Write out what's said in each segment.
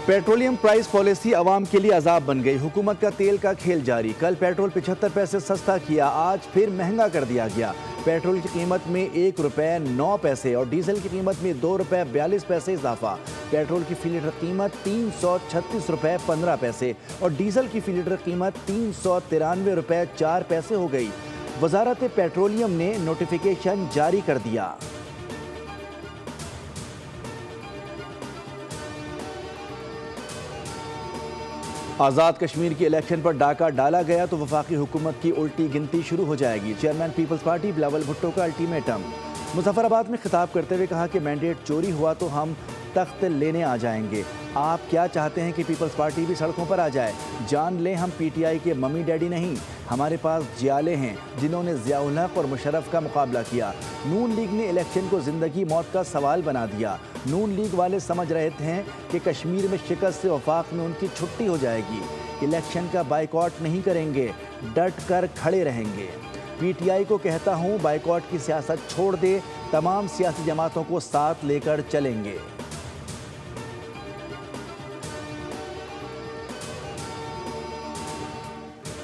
Petroleum price policy आवाम के लिए अजाब बन गई। हुकूमत का तेल का खेल जारी। कल पेट्रोल 75 पैसे सस्ता किया, आज फिर महंगा कर दिया गया। पेट्रोल की कीमत में 1 रुपये 9 पैसे और डीजल की कीमत में 2 रुपये 42 पैसे इजाफा। पेट्रोल की फी लीटर कीमत 336 रुपये 15 पैसे और डीजल की फी लीटर कीमत 393 रुपये 4 पैसे हो गई। वजारत पेट्रोलियम ने नोटिफिकेशन जारी कर दिया। आज़ाद कश्मीर के इलेक्शन पर डाका डाला गया तो वफाकी हुकूमत की उल्टी गिनती शुरू हो जाएगी। चेयरमैन पीपल्स पार्टी बिलावल भुट्टो का अल्टीमेटम। मुजफ्फराबाद में खिताब करते हुए कहा कि मैंडेट चोरी हुआ तो हम तख्त लेने आ जाएंगे। आप क्या चाहते हैं कि पीपल्स पार्टी भी सड़कों पर आ जाए? जान लें हम पीटीआई के मम्मी डैडी नहीं, हमारे पास जियाले हैं जिन्होंने ज़ियाउल हक और मुशर्रफ का मुकाबला किया। नून लीग ने इलेक्शन को ज़िंदगी मौत का सवाल बना दिया। नून लीग वाले समझ रहे थे कि कश्मीर में शिकस्त से वफाक में उनकी छुट्टी हो जाएगी। इलेक्शन का बाइकॉट नहीं करेंगे, डट कर खड़े रहेंगे। पीटीआई को कहता हूँ बाइकॉट की सियासत छोड़ दे, तमाम सियासी जमातों को साथ लेकर चलेंगे।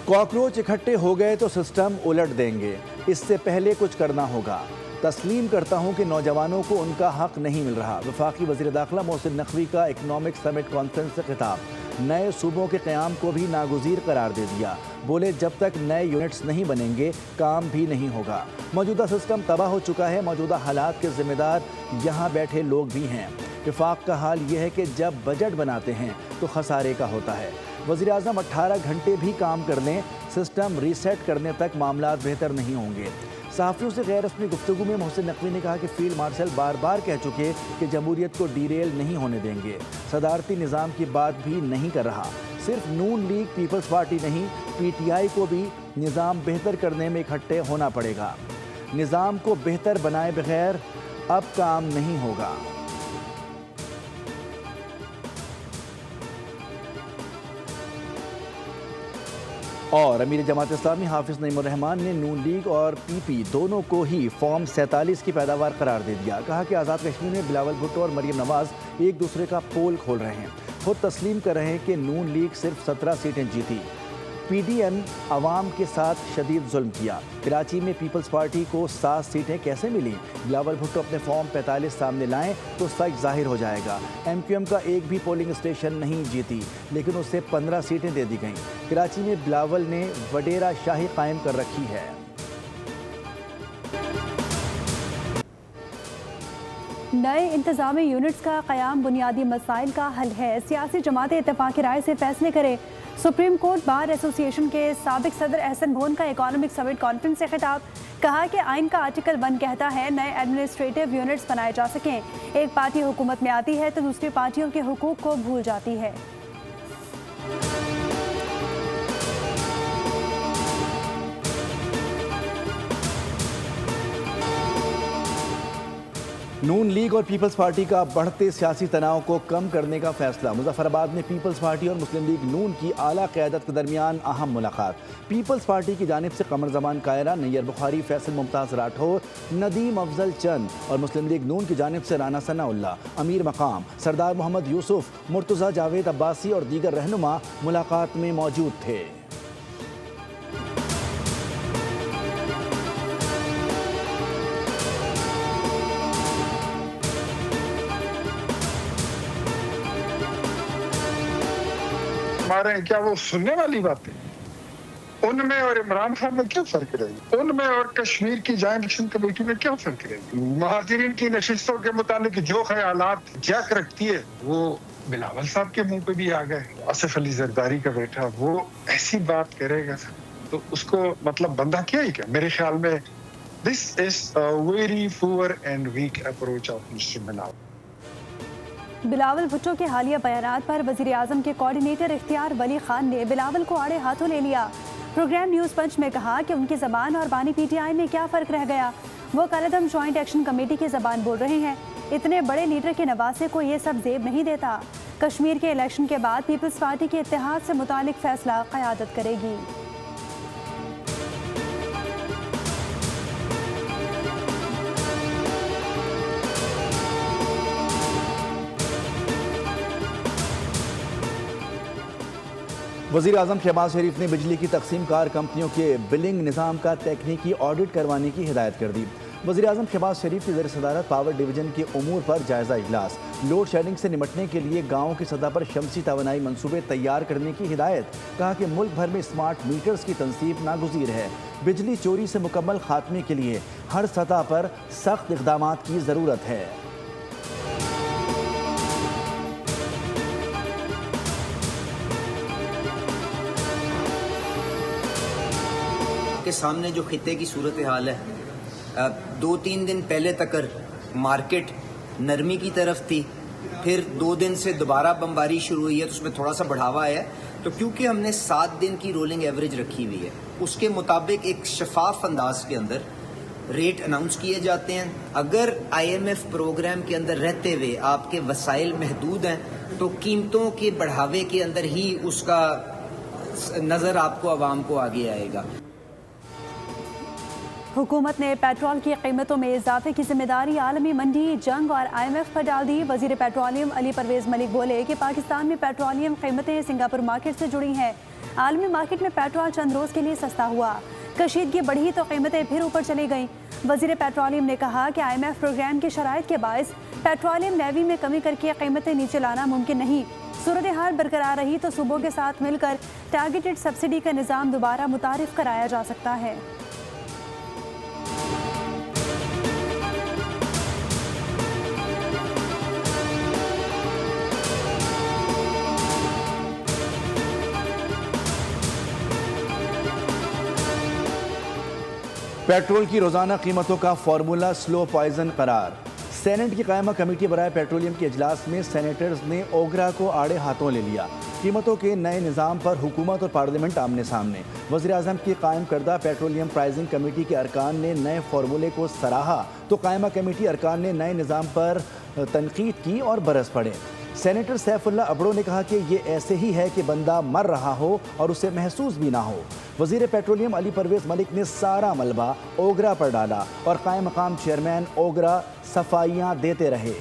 कॉकरोच इकट्ठे हो गए तो सिस्टम उलट देंगे, इससे पहले कुछ करना होगा। तस्लीम करता हूं कि नौजवानों को उनका हक नहीं मिल रहा। वफाकी वज़ीर दाखिला मोहसिन नकवी का इकनॉमिक समिट कॉन्फ्रेंस से खिताब। नए सूबों के क़याम को भी नागुज़ीर करार दे दिया। बोले जब तक नए यूनिट्स नहीं बनेंगे काम भी नहीं होगा। मौजूदा सिस्टम तबाह हो चुका है, मौजूदा हालात के ज़िम्मेदार यहाँ बैठे लोग भी हैं। वफाक का हाल यह है कि जब बजट बनाते हैं तो खसारे का होता है। वज़ीर आज़म 18 घंटे भी काम कर लें, सिस्टम रीसेट करने तक मामलात बेहतर नहीं होंगे। सहाफ़ियों से गैर रस्मी गुफ्तगू में मोहसिन नकवी ने कहा कि फील्ड मार्शल बार बार कह चुके कि जमहूरियत को डीरेल नहीं होने देंगे। सदारती निज़ाम की बात भी नहीं कर रहा। सिर्फ नून लीग पीपल्स पार्टी नहीं, पीटीआई को भी निज़ाम बेहतर करने में इकट्ठे होना पड़ेगा। निज़ाम को बेहतर बनाए बगैर अब काम नहीं होगा। और अमीर जमात इस्लामी हाफिज़ नईमुर रहमान ने नून लीग और पीपी दोनों को ही फॉर्म 47 की पैदावार करार दे दिया। कहा कि आज़ाद कश्मीर में बिलावल भुट्टो और मरियम नवाज़ एक दूसरे का पोल खोल रहे हैं। खुद तस्लीम कर रहे हैं कि नून लीग सिर्फ 17 सीटें जीती। पीडीएम आवाम के साथ शदीद जुल्म किया। कराची में पीपल्स पार्टी को 7 सीटें कैसे मिली? बिलावल भुट्टो अपने फॉर्म 45 सामने लाएं तो सच जाहिर हो जाएगा। एमक्यूएम का एक भी पोलिंग स्टेशन नहीं जीती, लेकिन उसे 15 सीटें दे दी गईं। कराची में बिलावल ने वडेरा शाही कायम कर रखी है। नए इंतजामी यूनिट्स का क़याम बुनियादी मसाइल का हल है। सियासी जमातें इत्तेफाक राय से फैसले करें। सुप्रीम कोर्ट बार एसोसिएशन के साबिक सदर एहसन भोन का इकॉनमिक समिट कॉन्फ्रेंस से खिताब। कहा कि आइन का आर्टिकल 1 कहता है नए एडमिनिस्ट्रेटिव यूनिट्स बनाए जा सकें। एक पार्टी हुकूमत में आती है तो दूसरी पार्टियों के हुकूक को भूल जाती है। नून लीग और पीपल्स पार्टी का बढ़ते सियासी तनाव को कम करने का फैसला। मुजफ्फराबाद में पीपल्स पार्टी और मुस्लिम लीग नून की आला क़यादत के दरमियान अहम मुलाकात। पीपल्स पार्टी की जानिब से कमर जमान कायरा, नैयर बुखारी, फैसल मुमताज़ राठौर, नदीम अफजल चंद और मुस्लिम लीग नून की जानिब से राना सनाउल्लाह, अमीर मकाम, सरदार मोहम्मद यूसुफ, मुर्तज़ा जावेद अब्बासी और दीगर रहनुमा मुलाकात में मौजूद थे। हमारे क्या वो सुनने वाली बातें? उनमें और इमरान खान में क्या फर्क रहेगी? उनमें और कश्मीर की जॉइंट एक्शन कमेटी में क्या फर्क रहेगी? महाजिरीन की नशिस्तों के मुताबिक जो ख्यालात जैक रखती है वो बिलावल साहब के मुंह पे भी आ गए। आसिफ अली जरदारी का बेटा वो ऐसी बात करेगा तो उसको मतलब बंदा क्या ही क्या? मेरे ख्याल में this is a very poor and weak approach of mister Bilawal. Bilawal Bhutto के हालिया बयानात पर वज़ीर आज़म के कोऑर्डिनेटर इख्तियार वली खान ने बिलावल को आड़े हाथों ले लिया। प्रोग्राम न्यूज़ पंच में कहा कि उनकी ज़बान और बानी पीटीआई में क्या फ़र्क रह गया? वो कलदम जॉइंट एक्शन कमेटी की ज़बान बोल रहे हैं। इतने बड़े लीडर के नवासे को ये सब जेब नहीं देता। कश्मीर के इलेक्शन के बाद पीपल्स पार्टी के इत्तेहाद से मुतालिक फैसला क़यादत करेगी। وزیر اعظم شہباز شریف نے بجلی کی تقسیم کار کمپنیوں کے بلنگ نظام کا تکنیکی آڈٹ کروانے کی ہدایت کر دی۔ وزیر اعظم شہباز شریف کی زیر صدارت پاور ڈویژن کے امور پر جائزہ اجلاس۔ لوڈ شیڈنگ سے نمٹنے کے لیے گاؤں کی سطح پر شمسی توانائی منصوبے تیار کرنے کی ہدایت۔ کہا کہ ملک بھر میں اسمارٹ میٹرز کی تنصیب ناگزیر ہے۔ بجلی چوری سے مکمل خاتمے کے لیے ہر سطح پر سخت اقدامات کی ضرورت ہے۔ کے سامنے جو خطے کی صورتحال ہے، 2-3 دن پہلے تک مارکیٹ نرمی کی طرف تھی، پھر 2 دن سے دوبارہ بمباری شروع ہوئی ہے تو اس میں تھوڑا سا بڑھاوا آیا ہے۔ تو کیونکہ ہم نے 7 دن کی رولنگ ایوریج رکھی ہوئی ہے، اس کے مطابق ایک شفاف انداز کے اندر ریٹ اناؤنس کیے جاتے ہیں۔ اگر IMF پروگرام کے اندر رہتے ہوئے آپ کے وسائل محدود ہیں تو قیمتوں کے بڑھاوے کے اندر ہی اس کا نظر آپ کو عوام کو آگے آئے گا۔ حکومت نے پیٹرول کی قیمتوں میں اضافے کی ذمہ داری عالمی منڈی، جنگ اور IMF پر ڈال دی۔ وزیر پیٹرولیم علی پرویز ملک بولے کہ پاکستان میں پیٹرولیم قیمتیں سنگاپور مارکیٹ سے جڑی ہیں۔ عالمی مارکیٹ میں پیٹرول چند روز کے لیے سستا ہوا، کشیدگی بڑھی تو قیمتیں پھر اوپر چلی گئیں۔ وزیر پیٹرولیم نے کہا کہ IMF پروگرام کی شرائط کے باعث پیٹرولیم لیوی میں کمی کر کے قیمتیں نیچے لانا ممکن نہیں۔ صورتحال برقرار رہی تو صوبوں کے ساتھ مل کر ٹارگیٹڈ سبسڈی کا نظام دوبارہ متعارف کرایا جا سکتا ہے۔ پیٹرول کی روزانہ قیمتوں کا فارمولہ سلو پوائزن قرار۔ سینٹ کی قائمہ کمیٹی برائے پیٹرولیم کے اجلاس میں سینیٹرز نے اوگرا کو آڑے ہاتھوں لے لیا۔ قیمتوں کے نئے نظام پر حکومت اور پارلیمنٹ آمنے سامنے۔ وزیر اعظم کی قائم کردہ پیٹرولیم پرائزنگ کمیٹی کے ارکان نے نئے فارمولے کو سراہا تو قائمہ کمیٹی ارکان نے نئے نظام پر تنقید کی اور برس پڑے۔ سینیٹر سیف اللہ ابڑو نے کہا کہ یہ ایسے ہی ہے کہ بندہ مر رہا ہو اور اسے محسوس بھی نہ ہو۔ وزیر پیٹرولیم علی پرویز ملک نے سارا ملبہ اوگرا پر ڈالا اور قائم مقام چیئرمین اوگرا صفائیاں دیتے رہے۔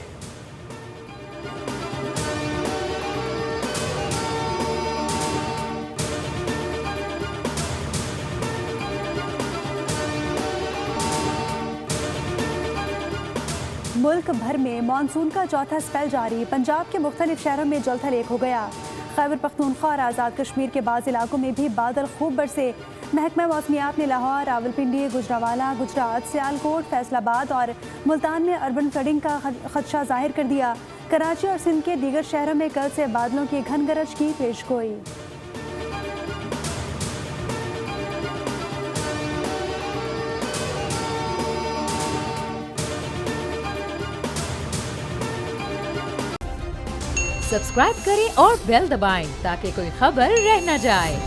ملک بھر میں مانسون کا چوتھا اسپیل جاری، پنجاب کے مختلف شہروں میں جل تھل ایک ہو گیا۔ خیبر پختونخوا اور آزاد کشمیر کے بعض علاقوں میں بھی بادل خوب برسے۔ محکمہ موسمیات نے لاہور، راولپنڈی، گجرانوالہ، گجرات، سیالکوٹ، فیصل آباد اور ملتان میں اربن فلڈنگ کا خدشہ ظاہر کر دیا۔ کراچی اور سندھ کے دیگر شہروں میں کل سے بادلوں کی گھن گرج کی پیش گوئی۔ سبسکرائب کریں اور بیل دبائیں تاکہ کوئی خبر رہ نہ جائے۔